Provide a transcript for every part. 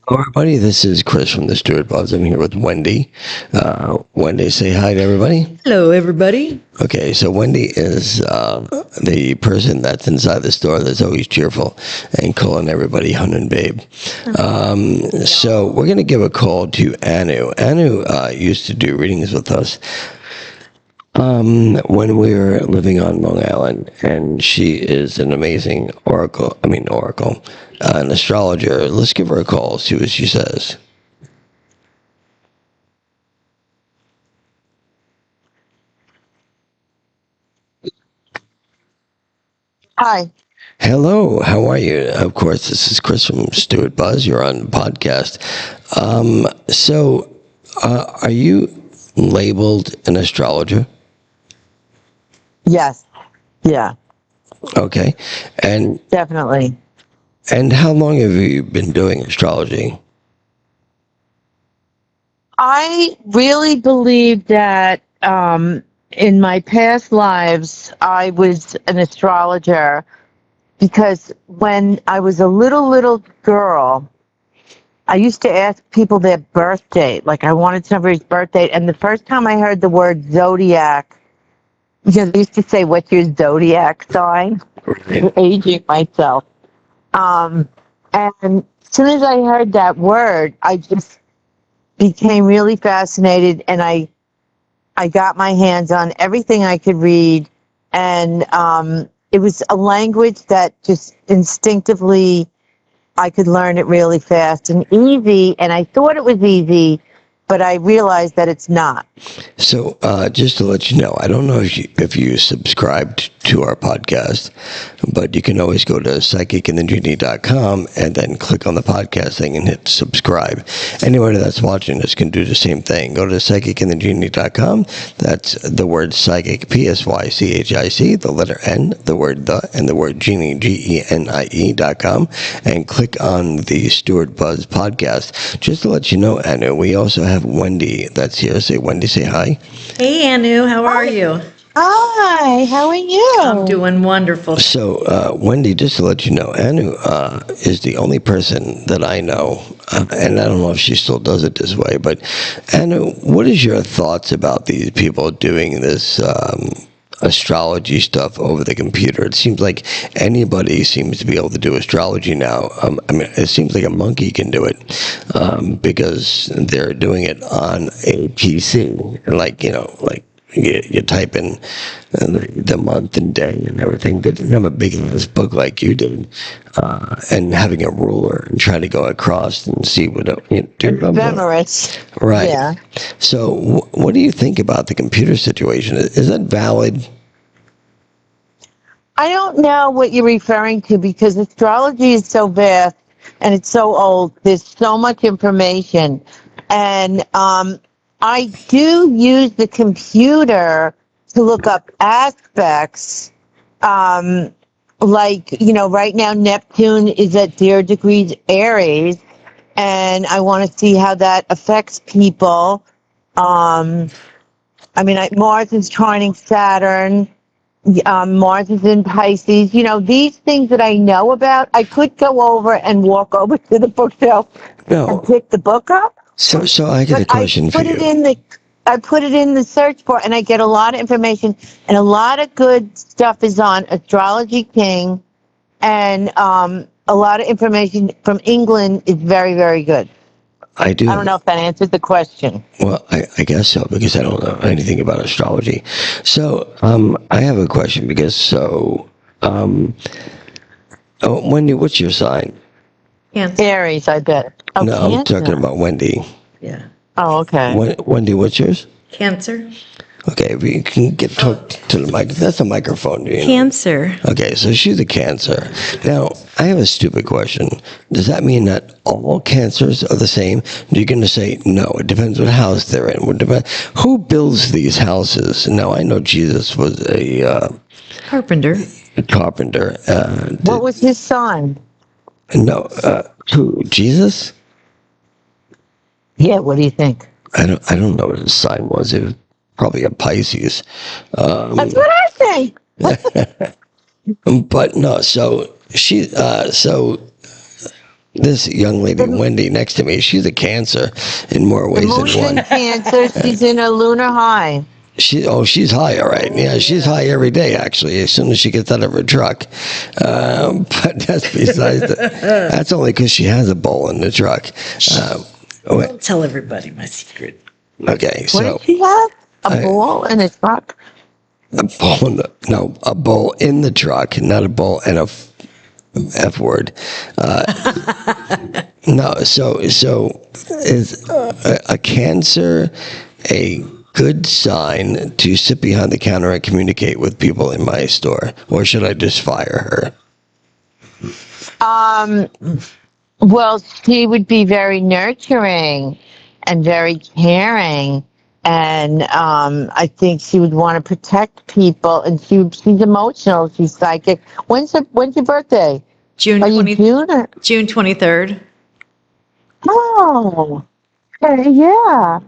Hello, everybody. This is Chris from the Stewart Buzz. I'm here with Wendy. Wendy, say hi to everybody. Hello, everybody. Okay, so Wendy is the person that's inside the store that's always cheerful and calling everybody hun and babe. So we're going to give a call to Anu. Anu used to do readings with us when we were living on Long Island, and she is an amazing oracle, an astrologer. Let's give her a call, see what she says. Hi. Hello, how are you? Of course, this is Chris from Stewart Buzz. You're on the podcast. Are you labeled an astrologer? Yes. Yeah, Okay, and definitely. how long have you been doing astrology? I really believe that in my past lives, I was an astrologer because when I was a little girl, I used to ask people their birth date. Like I wanted somebody's birth date. And the first time I heard the word zodiac, because they used to say, "What's your zodiac sign?" I'm aging myself. And as soon as I heard that word, I just became really fascinated, and I got my hands on everything I could read, and it was a language that just instinctively I could learn it really fast and easy, and I thought it was easy, but I realized that it's not. So, just to let you know, I don't know if you subscribed to our podcast, but you can always go to psychicandthegenie.com and then click on the podcast thing and hit subscribe. Anybody that's watching this can do the same thing. Go to psychicandthegenie.com. That's the word psychic, Psychic, the letter N, the word the, and the word genie, GENIE.com, and click on the Stewart Buzz podcast. Just to let you know, Anu, we also have Wendy that's here. Say, Wendy, say hi. Hey, Anu, how are you? Hi, how are you? I'm doing wonderful. So, Wendy, just to let you know, Anu is the only person that I know, and I don't know if she still does it this way, but Anu, what is your thoughts about these people doing this astrology stuff over the computer? It seems like anybody seems to be able to do astrology now. It seems like a monkey can do it because they're doing it on a PC, like you type in the month and day and everything. They didn't have a big ass book like you did, and having a ruler and trying to go across and see what do you remember? Ephemeris. Right. Yeah. So, what do you think about the computer situation? Is that valid? I don't know what you're referring to because astrology is so vast and it's so old. There's so much information. And I do use the computer to look up aspects. Right now Neptune is at 0 degrees Aries, and I want to see how that affects people. Mars is trining Saturn. Mars is in Pisces. These things that I know about, I could go over and walk over to the bookshelf and No. pick the book up. So I get a question for you. I put it in the search bar, and I get a lot of information, and a lot of good stuff is on Astrology King, and a lot of information from England is very, very good. I do. I don't know if that answered the question. Well, I guess so, because I don't know anything about astrology. So, I have a question Wendy, what's your sign? Cancer. Aries, I bet. Oh, No, I'm Cancer. talking about Wendy. Yeah. Oh, okay. Wendy, what's yours? Cancer. Okay, if you can talk to the mic. That's a microphone. Cancer. Okay, so she's a Cancer. Now, I have a stupid question. Does that mean that all Cancers are the same? You're going to say, no, it depends what house they're in. Who builds these houses? Now, I know Jesus was a Carpenter. carpenter. What was his sign? No, who? Jesus? Yeah, what do you think? I don't know what his sign was. It was probably a Pisces. That's what I think. But no, so This young lady, Wendy, next to me, she's a Cancer in more The ways moon's than in one. Cancer. She's in a lunar high. She's high, all right. Yeah, she's high every day, actually, as soon as she gets out of her truck. But that's that's only because she has a bowl in the truck. Don't tell everybody my secret. Okay, What so did she have? A ball in a truck? a bowl a bowl in the truck, not a bowl and a F word. No, so is a Cancer a good sign to sit behind the counter and communicate with people in my store, or should I just fire her? Well, she would be very nurturing and very caring. And I think she would want to protect people. And she's emotional. She's psychic. When's your birthday? June Are you 20, June? June 23rd. Oh, okay, yeah.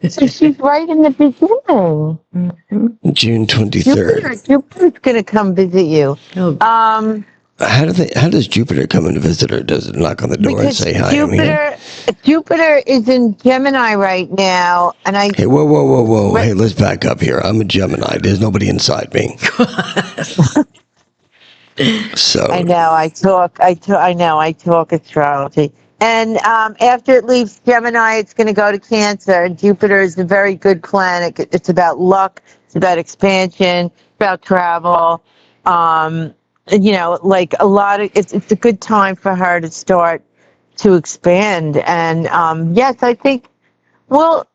So she's right in the beginning. June 23rd. Jupiter's gonna come visit you. Oh, How does Jupiter come and visit her? Does it knock on the door and Because say hi? I'm here? Jupiter is in Gemini right now, and Hey, whoa! Hey, let's back up here. I'm a Gemini. There's nobody inside me. So I know I talk astrology, and after it leaves Gemini, it's going to go to Cancer. And Jupiter is a very good planet. It's about luck. It's about expansion. It's about travel. Like a lot of it's a good time for her to start to expand. And yes, I think. Well,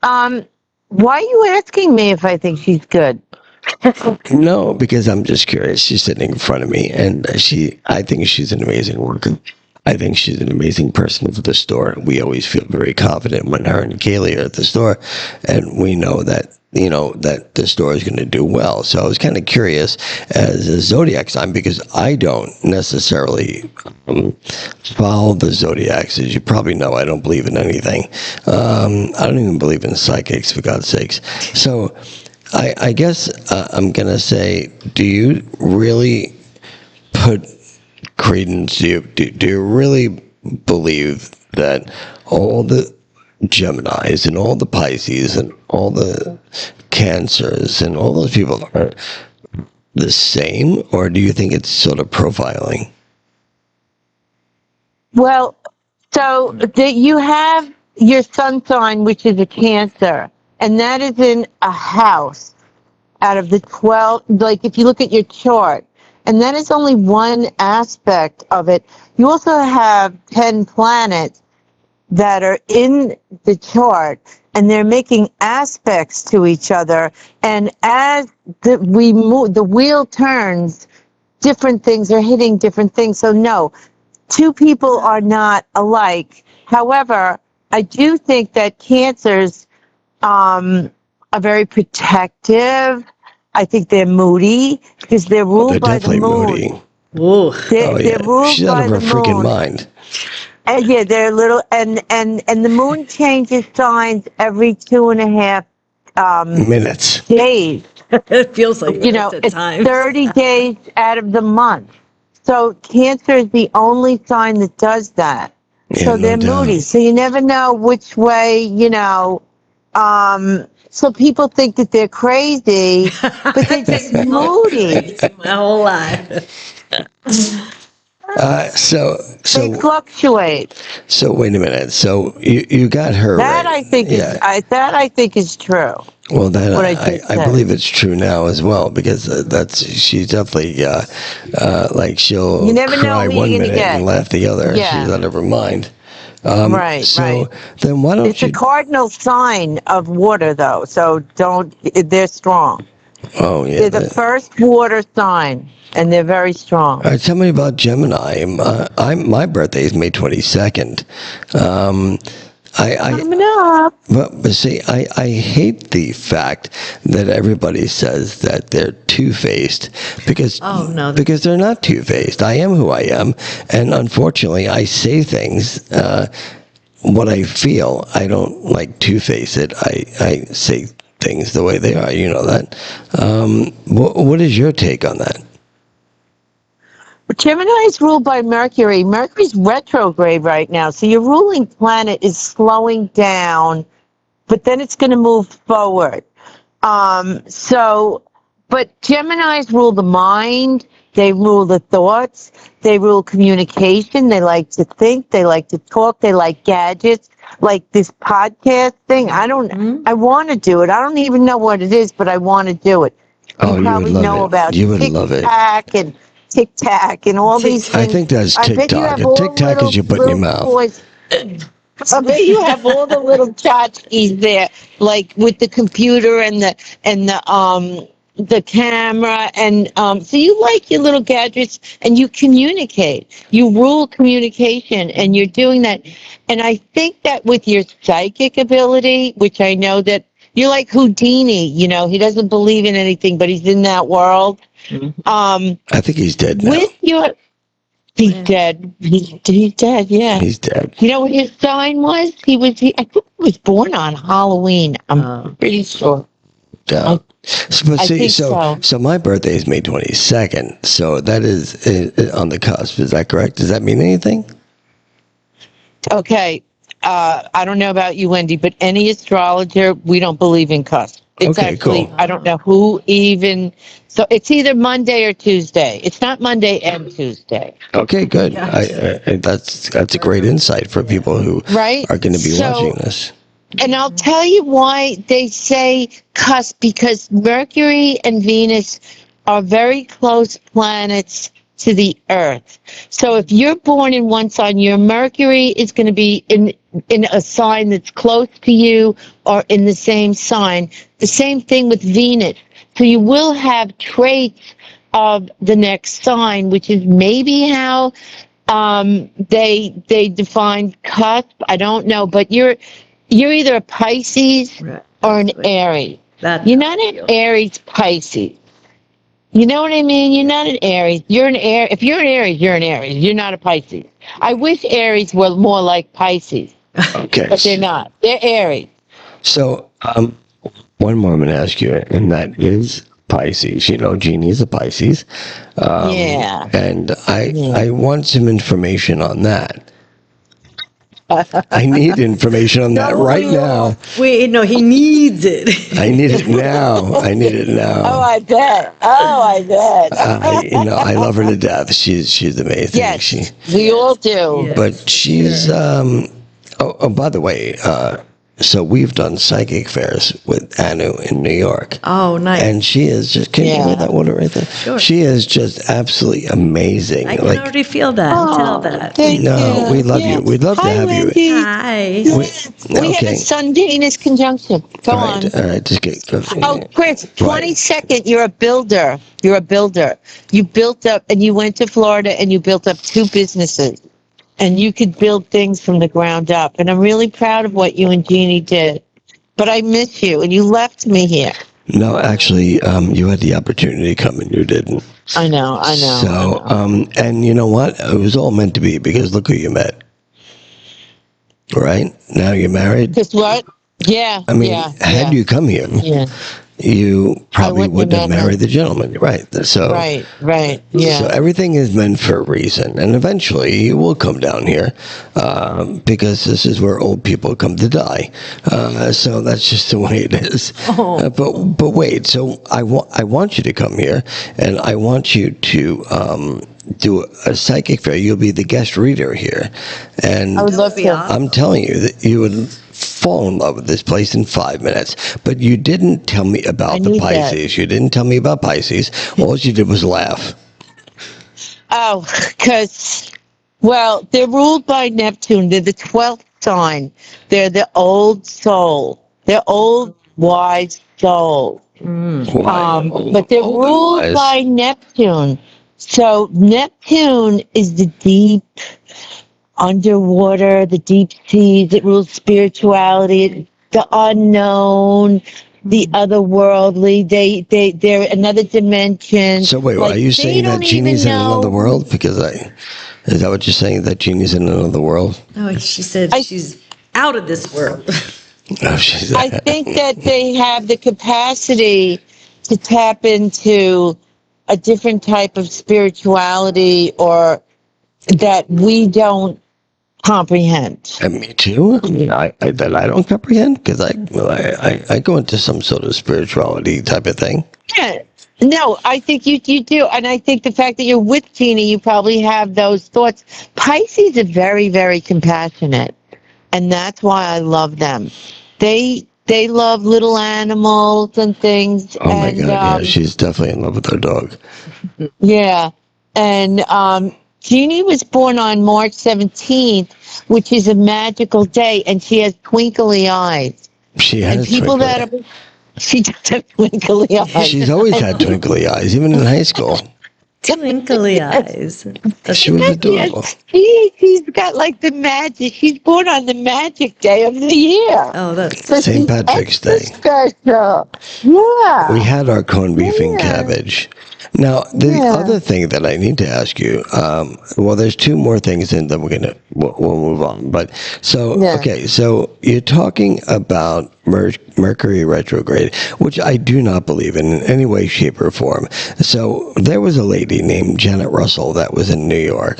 why are you asking me if I think she's good? no, because I'm just curious. She's sitting in front of me, and I think she's an amazing worker. I think she's an amazing person for the store. We always feel very confident when her and Kaylee are at the store, and we know that that the store is going to do well. So I was kind of curious as a zodiac sign, because I don't necessarily follow the zodiacs. As you probably know, I don't believe in anything. I don't even believe in psychics, for God's sakes. So I guess I'm going to say, do you really put credence? Do you really believe that all the Geminis and all the Pisces and all the Cancers and all those people are the same, or do you think it's sort of profiling? Well, so you have your sun sign, which is a Cancer, and that is in a house out of the 12. Like if you look at your chart, and that is only one aspect of it. You also have 10 planets that are in the chart, and they're making aspects to each other. And as we move, the wheel turns, different things are hitting different things. So no, two people are not alike. However, I do think that Cancers are very protective. I think they're moody because they're ruled They're by the definitely moon. moody. whoa. They're ruled She's out by of her the freaking moon. mind. And yeah, they're little, and the moon changes signs every 2.5 Minutes. days. It feels like that at It's times. 30 days out of the month. So Cancer is the only sign that does that. Yeah, So no they're doubt. moody. So you never know which way, so people think that they're crazy, but they're just moody. My whole life. So They fluctuate. so wait a minute. So you got her That right. I think is true. Well, that What I just I said. believe it's true now as well, because she's definitely like she'll You never know cry who you're one gonna minute get. and laugh the other. Yeah. She's out of her mind. Right. Then why don't It's a you? cardinal sign of water, though. So they're strong. Oh yeah. They're the first water sign, and they're very strong. All right, tell me about Gemini. My birthday is May 22nd. Coming up. But see, I hate the fact that everybody says that they're two-faced, because Oh, no. because they're not two-faced. I am who I am, and unfortunately, I say things what I feel. I don't like two-face it. I say things the way they are. You know that. What is your take on that? Gemini is ruled by Mercury. Mercury's retrograde right now, so your ruling planet is slowing down, but then it's going to move forward. But Geminis rule the mind. They rule the thoughts. They rule communication. They like to think. They like to talk. They like gadgets. Like this podcast thing. I want to do it. I don't even know what it is, but I want to do it. Oh, You probably know about You would love it. TikTok and TikTok and all these things. I think that's I bet you TikTok. have all TikTok is you put in your mouth. toys. I bet you have all the little tchotchkes there, like with the computer and the camera, and so you like your little gadgets and you communicate. You rule communication, and you're doing that. And I think that with your psychic ability, which I know that you're like Houdini, he doesn't believe in anything, but he's in that world. I think he's dead now. He's dead. He's dead. Yeah. He's dead. You know what his sign was? I think he was born on Halloween. I'm pretty sure. Yeah. I think so. So my birthday is May 22nd. So that is on the cusp. Is that correct? Does that mean anything? Okay. I don't know about you, Wendy, but any astrologer, we don't believe in cusp. It's Okay, actually, cool. I don't know who even. So it's either Monday or Tuesday. It's not Monday and Tuesday. Okay, good. That's a great insight for people who are going to be watching this. And I'll tell you why they say cusp, because Mercury and Venus are very close planets to the Earth. So if you're born in one sign, your Mercury is going to be in a sign that's close to you or in the same sign. The same thing with Venus. So you will have traits of the next sign, which is maybe how they define cusp. I don't know, but you're either a Pisces or an Aries. You're not an Aries Pisces. You know what I mean? You're not an Aries. You're an Aries. If you're an Aries, you're an Aries. You're not a Pisces. I wish Aries were more like Pisces. Okay. But they're not. They're Aries. So, one more I'm going to ask you, and that is Pisces. Jeannie is a Pisces. Yeah. And I want some information on that. I need information on that right now. Wait, no, he needs it. I need it now. I need it now. Oh, I bet. I love her to death. She's amazing. Yes, we all do. But she's by the way, so we've done psychic fairs with Anu in New York. Oh, nice. And she is just, can you read that water right there? Sure. She is just absolutely amazing. I can already feel that and tell that. No, we love you. We'd love to have Wendy. you. Hi. We had a Sun-Venus conjunction. Go on. All right, just get. Oh, Chris, 22nd, you're a builder. You're a builder. You built up, and you went to Florida, and you built up 2 businesses. And you could build things from the ground up. And I'm really proud of what you and Jeannie did. But I miss you, and you left me here. No, actually, you had the opportunity to come, and you didn't. I know. So, and you know what? It was all meant to be, because look who you met. Right? Now you're married. Guess what? Yeah. I mean, had you come here, you probably wouldn't have married the gentleman. Right. So, right. Yeah. So everything is meant for a reason. And eventually you will come down here because this is where old people come to die. So that's just the way it is. But wait, so I want you to come here, and I want you to do a psychic fair. You'll be the guest reader here. And I would love to. I'm telling you that you would fall in love with this place in 5 minutes. But you didn't tell me about the Pisces. You didn't tell me about Pisces. All you did was laugh. Oh, because, well, they're ruled by Neptune. They're the 12th sign. They're the old soul. They're old, wise soul. But they're ruled by Neptune. So Neptune is the deep underwater, the deep seas. It rules spirituality, the unknown, the otherworldly. They're another dimension. So wait, are you saying that Jeannie's in another world? Because is that what you're saying, that Jeannie's in another world? No, she said she's out of this world. Oh, she's I think that they have the capacity to tap into a different type of spirituality or that we don't comprehend. And me too. I mean, that I don't comprehend because I go into some sort of spirituality type of thing. Yeah. No, I think you do. And I think the fact that you're with Tina, you probably have those thoughts. Pisces are very, very compassionate. And that's why I love them. They love little animals and things. Oh my And God! Yeah, she's definitely in love with her dog. yeah. And Jeannie was born on March 17th, which is a magical day, and she has twinkly eyes. She And has people twinkly. that are she does have twinkly eyes. She's always had twinkly eyes, even in high school. Twinkly eyes. She was adorable. She's got like the magic. She's born on the magic day of the year. Oh, that's So St. she's Patrick's extra Day. special. Yeah. We had our corned beef and Yeah. cabbage. Now, the Yeah. other thing that I need to ask you, well, there's two more things, and then we'll move on. But so, Yeah. okay, so you're talking about Mercury retrograde, which I do not believe in any way, shape, or form. So there was a lady named Janet Russell that was in New York.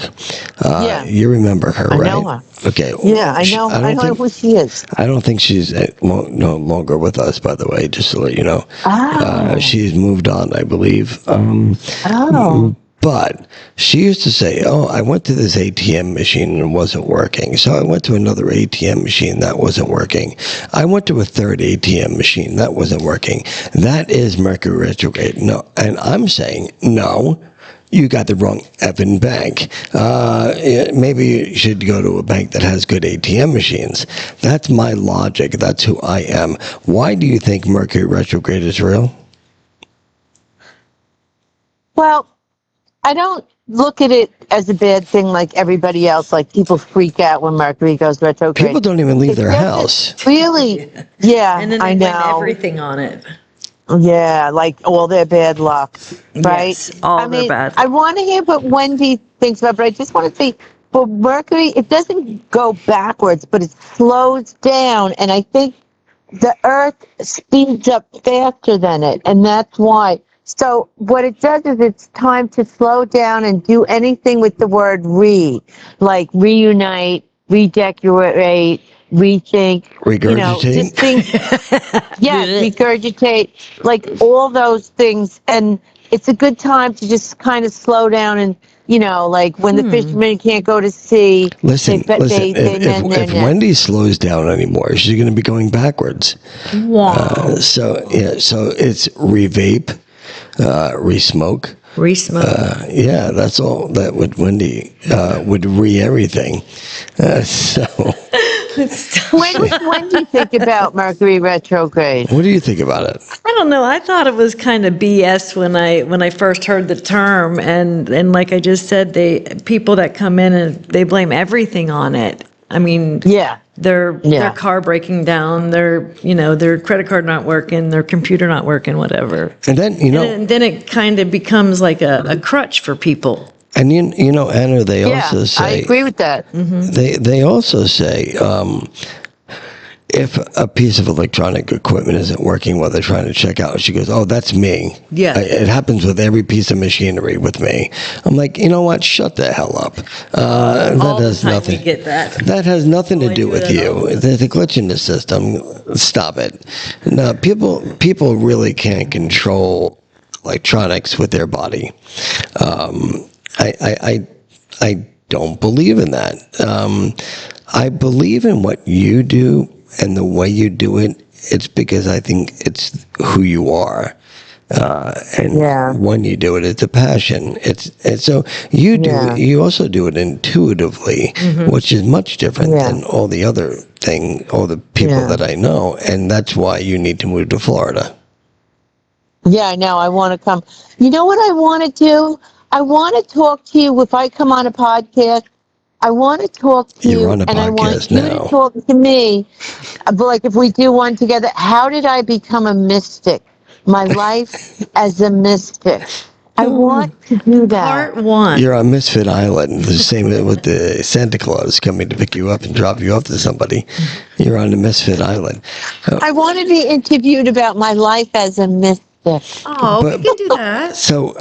Yeah. You remember her, I right? know her. Okay. Yeah, I know. I know who she is. I don't think she's no longer with us, by the way, just to let you know. Oh. She's moved on, I believe. Oh. But she used to say, oh, I went to this ATM machine and it wasn't working. So I went to another ATM machine that wasn't working. I went to a third ATM machine that wasn't working. That is Mercury retrograde. No, and I'm saying, no. You got the wrong effing bank. Maybe you should go to a bank that has good ATM machines. That's my logic. That's who I am. Why do you think Mercury retrograde is real? Well, I don't look at it as a bad thing like everybody else. Like people freak out when Mercury goes retrograde. People don't even leave It their doesn't house. Really? Yeah, and then they I blame know. everything on it. Yeah, like all their bad luck, right? Yes, all their bad I luck. want to hear what Wendy thinks about, but I just want to say, for Mercury, it doesn't go backwards, but it slows down, and I think the Earth speeds up faster than it, and that's why. So what it does is it's time to slow down and do anything with the word like reunite, redecorate, rethink, Regurgitate? just think, regurgitate, like all those things. And it's a good time to just kind of slow down and, like when the fishermen can't go to sea. Listen, if Wendy slows down anymore, she's going to be going backwards. Wow. So it's revape, resmoke. Re-smoke. Yeah, that's all that would Wendy would everything. So When do you think about Mercury retrograde? what do you think about it? I don't know. I thought it was kind of BS when I first heard the term, and like I just said, people that come in and they blame everything on it. I mean, their car breaking down, their credit card not working, their computer not working, whatever. And then and then it kind of becomes like a crutch for people. And Anna, they also say, I agree with that. They also say if a piece of electronic equipment isn't working while they're trying to check out, she goes, "Oh, that's me." Yeah, it happens with every piece of machinery with me. I'm like, you know what? Shut the hell up. That has nothing. We get that. That has nothing to do with you. There's a glitch in the system. Stop it. No, people really can't control electronics with their body. I don't believe in that. I believe in what you do and the way you do it. It's because I think it's who you are. And when you do it, it's a passion. It's so you do. You also do it intuitively, which is much different than all the people that I know. And that's why you need to move to Florida. Yeah, I know. I want to come. You know what I want to do? I want to talk to you if I come on a podcast. I want to talk to you, and I want you to talk to me. Like if we do one together, how did I become a mystic? My life as a mystic. I want to do that. Part 1. You're on Misfit Island. The same with the Santa Claus coming to pick you up and drop you off to somebody. You're on the Misfit Island. I want to be interviewed about my life as a mystic. fantastic. Oh, we But- can do that. So,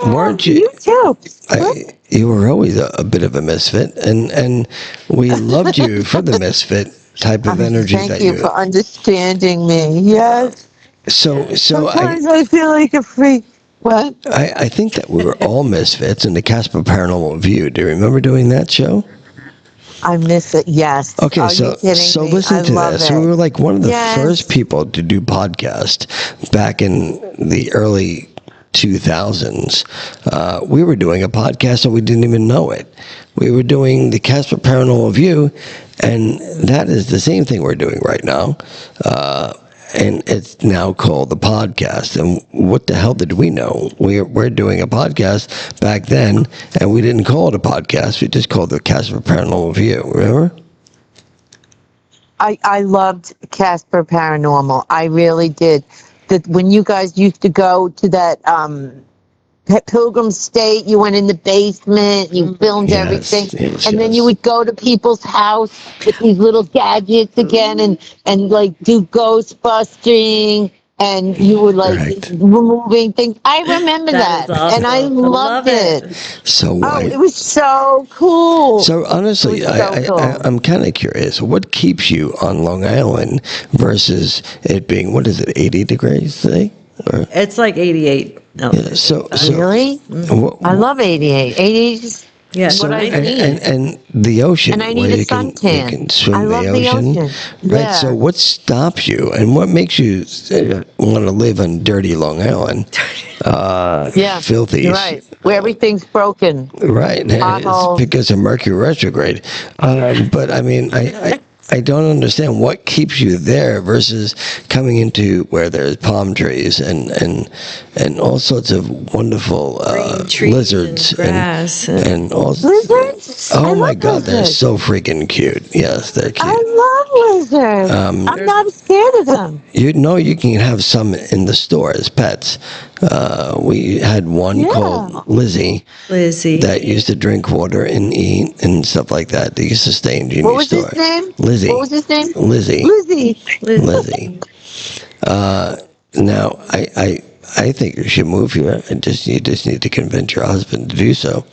weren't you? You too. You were always a bit of a misfit, and we loved you for the misfit type of energy Thank that you for understanding me. Yes. So Sometimes I feel like a freak. What? I think that we were all misfits in the Casper Paranormal View. Do you remember doing that show? I miss it. Yes. Okay, Are so you kidding me? listen I to love this. it. We were like one of the Yes. first people to do podcast back in the early 2000s. We were doing a podcast and we didn't even know it. We were doing the Casper Paranormal View, and that is the same thing we're doing right now. And it's now called the podcast. And what the hell did we know? We're doing a podcast back then, and we didn't call it a podcast. We just called it the Casper Paranormal View. Remember? I loved Casper Paranormal. I really did. That when you guys used to go to that Pilgrim State, you went in the basement, you filmed Yes, everything, yes, and then yes. you would go to people's house with these little gadgets again, and like do ghost busting, and you were like Correct. removing things. I remember That that, is and I awesome. loved Love it. it. So Oh, why? it was so cool. So honestly, It was so cool. I'm kind of curious. What keeps you on Long Island versus it being, what is it, 80 degrees today? Or, It's like 88. No. so Really? what, I love 88. 88 is Yes. what I and, need. and the ocean, And I need where a you can suntan. swim I love the ocean. right? Yeah. So what stops you, and what makes you want to live on dirty Long Island? Yeah, Filthy. you're right. Where everything's broken. Right, it's Potholes. because of Mercury retrograde. But I mean, I don't understand what keeps you there versus coming into where there's palm trees and all sorts of wonderful Green trees lizards and grass and all. Lizards? I Oh my love God, they're lizards. so freaking cute. Yes, they're cute. I love lizards. I'm not scared of them. You know, you can have some in the store as pets. We had one Yeah. called Lizzie. Lizzie. That used to drink water and eat and stuff like that. They used to stay in Jimmy's What was store. his name? Lizzie. What was his name? Lizzie. Lizzie. Lizzie. Now, I think you should move here. You just need to convince your husband to do so.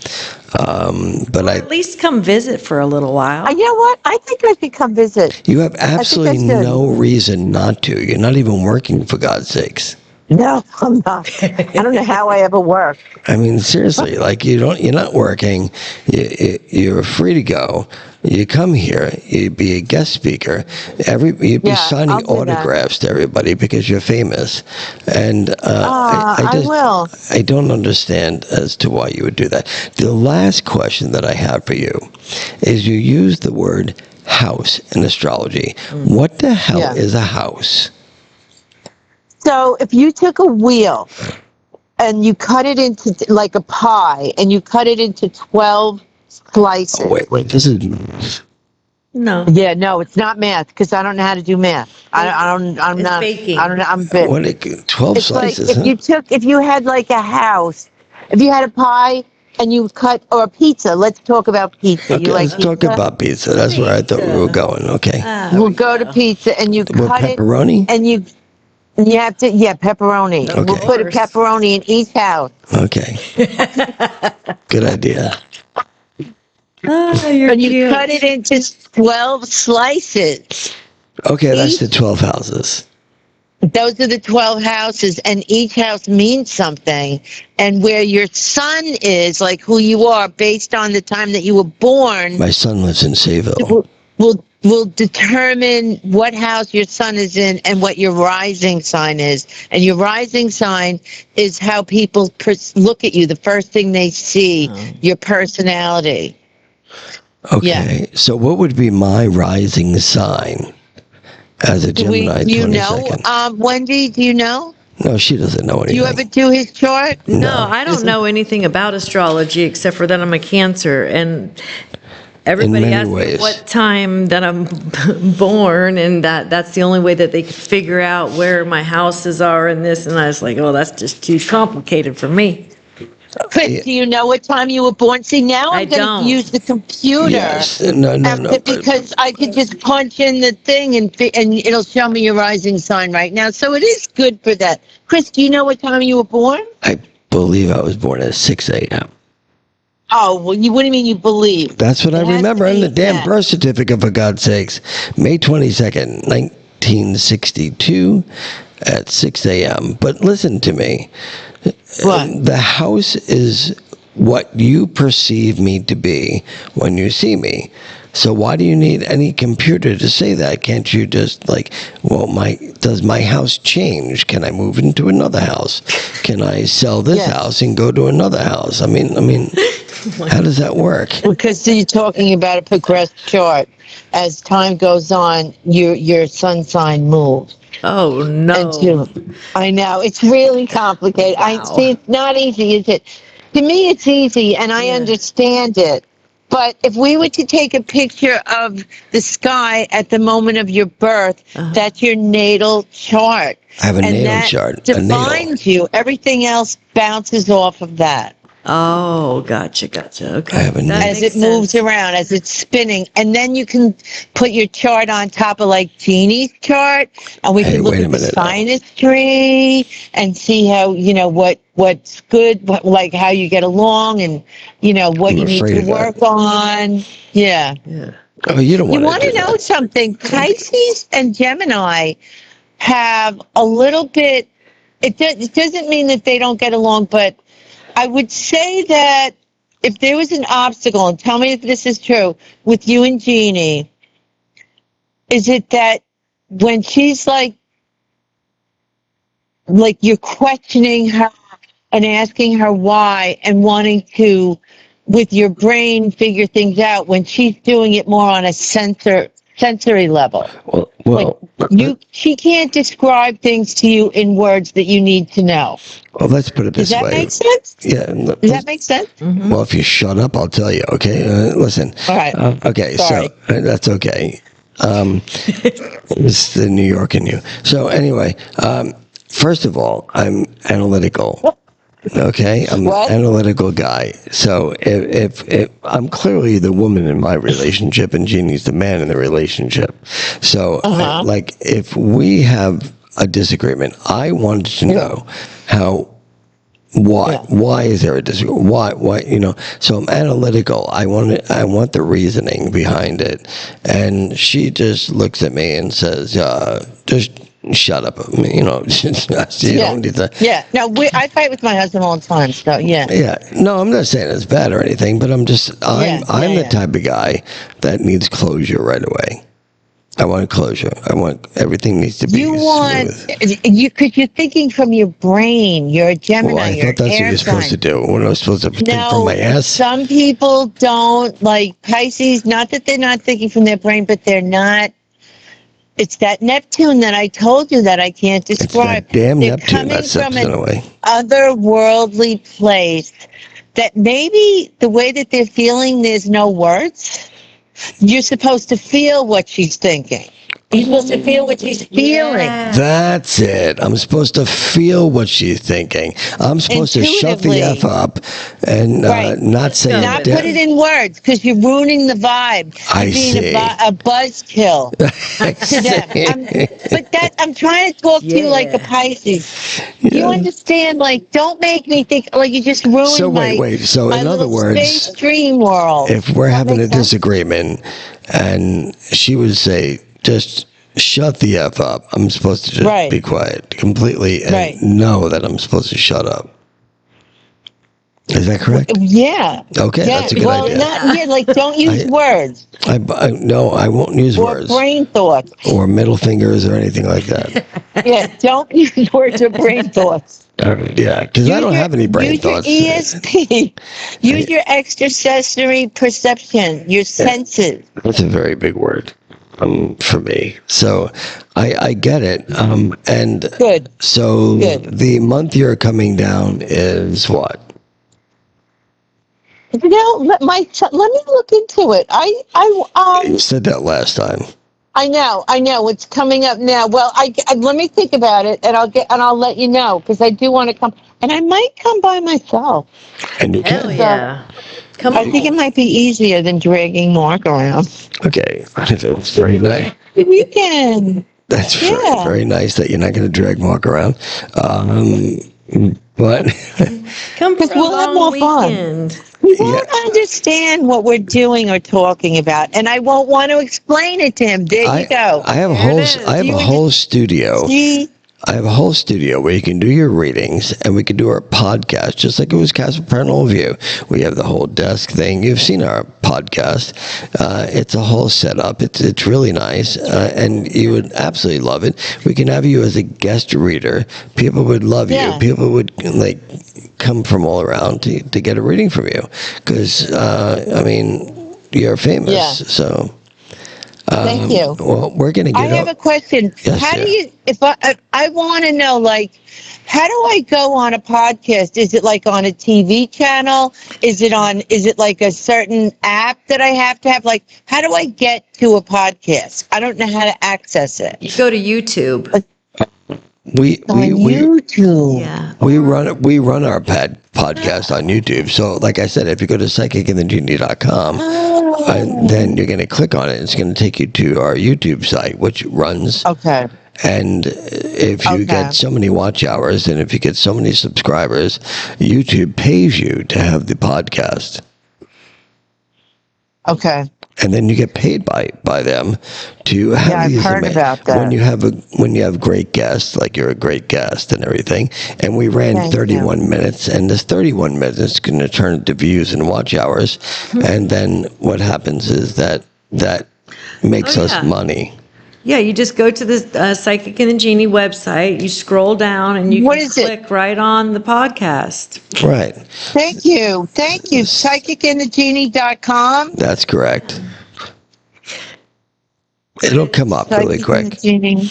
But At least come visit for a little while. You know what? I think I could come visit. you have absolutely should. no reason not to. You're not even working, for God's sakes. No, I'm not. I don't know how I ever work. I mean, seriously, like you're not working. You're free to go. You come here. You'd be a guest speaker. You'd be Yeah, signing I'll do that. autographs to everybody because you're famous. And I will. I don't understand as to why you would do that. The last question that I have for you is: you use the word house in astrology. What the hell Yeah. is a house? So if you took a wheel and you cut it into like a pie and you cut it into 12 slices. Oh, wait. This is. No. Yeah, no, it's not math because I don't know how to do math. I'm It's not. baking. I don't know. I'm big. What? 12 It's like slices? if you had like a house, if you had a pie and you cut or a pizza. Let's talk about pizza. Okay, You like let's talk pizza? about pizza. That's where I thought we were Pizza. going. Okay. We'll go to pizza and you With cut it pepperoni? and you have to pepperoni. Okay. We'll put a pepperoni in each house. Okay. Good idea. Oh, you're And you cute. cut it into 12 slices. Okay, that's the 12 houses. Those are the 12 houses, and each house means something. And where your sun is, like who you are, based on the time that you were born, My son lives in Sayville. will determine what house your sun is in and what your rising sign is. And your rising sign is how people look at you. The first thing they see, your personality. Okay. Yeah. So what would be my rising sign as a Gemini Do you know, 22nd? Wendy, do you know? No, she doesn't know anything. Do you ever do his chart? No, I don't know anything about astrology except for that I'm a Cancer, and everybody many asks me ways. what time that I'm born, and that's the only way that they could figure out where my houses are and this, and I was like, oh, that's just too complicated for me. Chris, do you know what time you were born? See, now I I'm going to don't. use the computer Yes. No. because I could just punch in the thing and it'll show me your rising sign right now. So it is good for that. Chris, do you know what time you were born? I believe I was born at 6 a.m. Oh, well, what do you mean you believe? That's what I remember on the damn birth certificate, for God's sakes. May 22nd, 1962 at 6 a.m. But listen to me. What? The house is what you perceive me to be when you see me. So why do you need any computer to say that? Can't you just does my house change? Can I move into another house? Can I sell this house and go to another house? I mean, how does that work? Because you're talking about a progressed chart. As time goes on, your sun sign moves. Oh, no. I know, it's really complicated. Wow. I see it's not easy, is it? To me, it's easy, and I understand it. But if we were to take a picture of the sky at the moment of your birth, that's your natal chart. I have a and natal that chart. defines you. Everything else bounces off of that. Oh, gotcha. Okay. I have a That As makes it moves sense. around, as it's spinning. And then you can put your chart on top of like Jeannie's chart, and we can look wait a at the minute. sinus tree and see how, what's good, like how you get along, and, what I'm you need afraid to of that. work on. Yeah. Yeah. Oh, you don't You want want to to do know that. something? Pisces and Gemini have a little bit, it doesn't mean that they don't get along, but I would say that if there was an obstacle, and tell me if this is true, with you and Jeannie, is it that when she's like you're questioning her and asking her why and wanting to, with your brain, figure things out, when she's doing it more on a sensory level? She can't describe things to you in words that you need to know. Well, let's put it Does this that way. make sense? Yeah. Does that make sense? Well, if you shut up, I'll tell you. Okay. Listen. All right. Okay. Sorry. So that's okay. It's the New York in you. So anyway, first of all, I'm analytical. Okay, I'm What? an analytical guy. So if I'm clearly the woman in my relationship and Jeannie's the man in the relationship. So if we have a disagreement, I wanted to know why is there a disagreement? Why? So I'm analytical. I want the reasoning behind it. And she just looks at me and says, just shut up. You don't need to. Yeah. No, I fight with my husband all the time. So yeah. Yeah. No, I'm not saying it's bad or anything, but I'm the type of guy that needs closure right away. I want closure. I want everything needs to be smooth. Because you're thinking from your brain. You're a Gemini. Well, I thought that's what you're supposed to do. What am I supposed to think from my ass? Some people don't like Pisces. Not that they're not thinking from their brain, but they're not. It's that Neptune that I told you that I can't describe. It's that damn they're Neptune coming that sucks from in an a way. otherworldly place that maybe the way that they're feeling, there's no words. You're supposed to feel what she's thinking. You're supposed to feel what she's feeling. That's it. I'm supposed to feel what she's thinking. I'm supposed to shut the F up and not say it. Not put it in words, because you're ruining the vibe. You're being a buzzkill to them. I'm trying to talk to you like a Pisces. You understand? Like, don't make me think like you just ruined my So my in other words, space dream world. if we're having a disagreement and she would say, just shut the F up, I'm supposed to just be quiet completely and know that I'm supposed to shut up. Is that correct? Yeah. Okay, that's a good idea. Don't use words. No, I won't use words. Or brain thoughts. Or middle fingers or anything like that. Don't use words or brain thoughts. Yeah, because I don't have any brain thoughts. Use your ESP. Use your extrasensory perception, your senses. That's a very big word for me. So I get it. And good. So the month you're coming down is what? Let me look into it. You said that last time. I know. It's coming up now. Well, let me think about it, and I'll let you know, because I do want to come. And I might come by myself. And you Hell can. yeah. Come I think it on. might be easier than dragging Mark around. Okay. That's very nice. We can. That's Yeah. very nice that you're not going to drag Mark around. But Come for Because a we'll have long more fun. weekend. He yeah, won't understand what we're doing or talking about, and I won't want to explain it to him. There you go. I have a There it whole is. I have Do a you whole studio. See? I have a whole studio where you can do your readings and we can do our podcast just like it was Castle Paranormal View. We have the whole desk thing. You've seen our podcast. It's a whole setup. It's really nice, and you would absolutely love it. We can have you as a guest reader. People would love you. Yeah. People would like come from all around to get a reading from you because I mean you're famous. Yeah. So. Thank you. Well, we're gonna I get. have a question. Yes, How do dear. you? If I want to know, like, how do I go on a podcast? Is it like on a TV channel? Is it on? Is it like a certain app that I have to have? Like, how do I get to a podcast? I don't know how to access it. You go to YouTube. We On YouTube. Yeah. we run our podcast on YouTube. So, like I said, if you go to psychicandthegenie.com, then you're going to click on it. It's going to take you to our YouTube site, which runs. Okay. And if you Okay. get so many watch hours, and if you get so many subscribers, YouTube pays you to have the podcast. Okay. And then you get paid by them to have Yeah, I've these heard about that. when you have great guests, like you're a great guest and everything. And we ran Thank 31 minutes, and this 31 minutes is going to turn into views and watch hours. And then what happens is that makes Oh, us yeah. money. Yeah, you just go to the Psychic and the Genie website, you scroll down, and you What can is it? click right on the podcast. Right. Thank you. Thank you. Psychicandthegenie.com. That's correct. It'll come up really Psychic quick. and the Genie.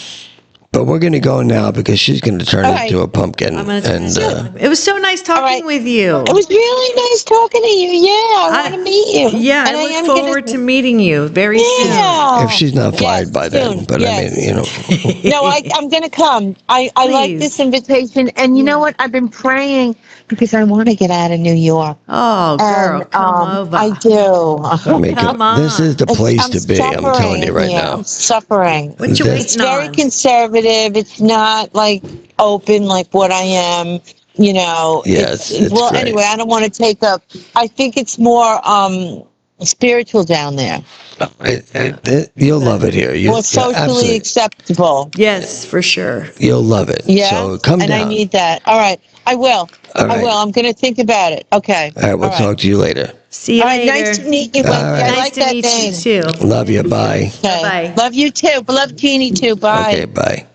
But we're going to go now because she's going to turn All right. into a pumpkin. I'm gonna And it was so nice talking right. with you. It was really nice talking to you. Yeah, I want to meet you. Yeah, And I am look forward to meeting you very soon. Yeah. if she's not fired Yes, by then, soon. but Yes. I mean, you know. No, I'm going to come. I like Please. this invitation. And you know what? I've been praying because I want to get out of New York. Oh, girl, And come over. I do. I mean, Come on. this is the place I'm to be. I'm telling you suffering right here. now. I'm suffering. What you It's It's waiting very on? conservative. It's not like open like what I am. You know. Yeah, it's well. great. Anyway, I don't want to take up. I think it's more spiritual down there. You'll love it here. More socially absolutely. acceptable. Yes, for sure. You'll love it. Yeah. So come and down. I need that. All right. I will. All right. I will. I'm going to think about it. Okay. All right, we'll talk to you later. See you All right. later. Nice to meet you, Wendy. All right. I Nice like to that meet name. you too. Love you. Bye. Okay. Bye-bye. Love you too. Love Jeannie too. Bye. Okay, bye.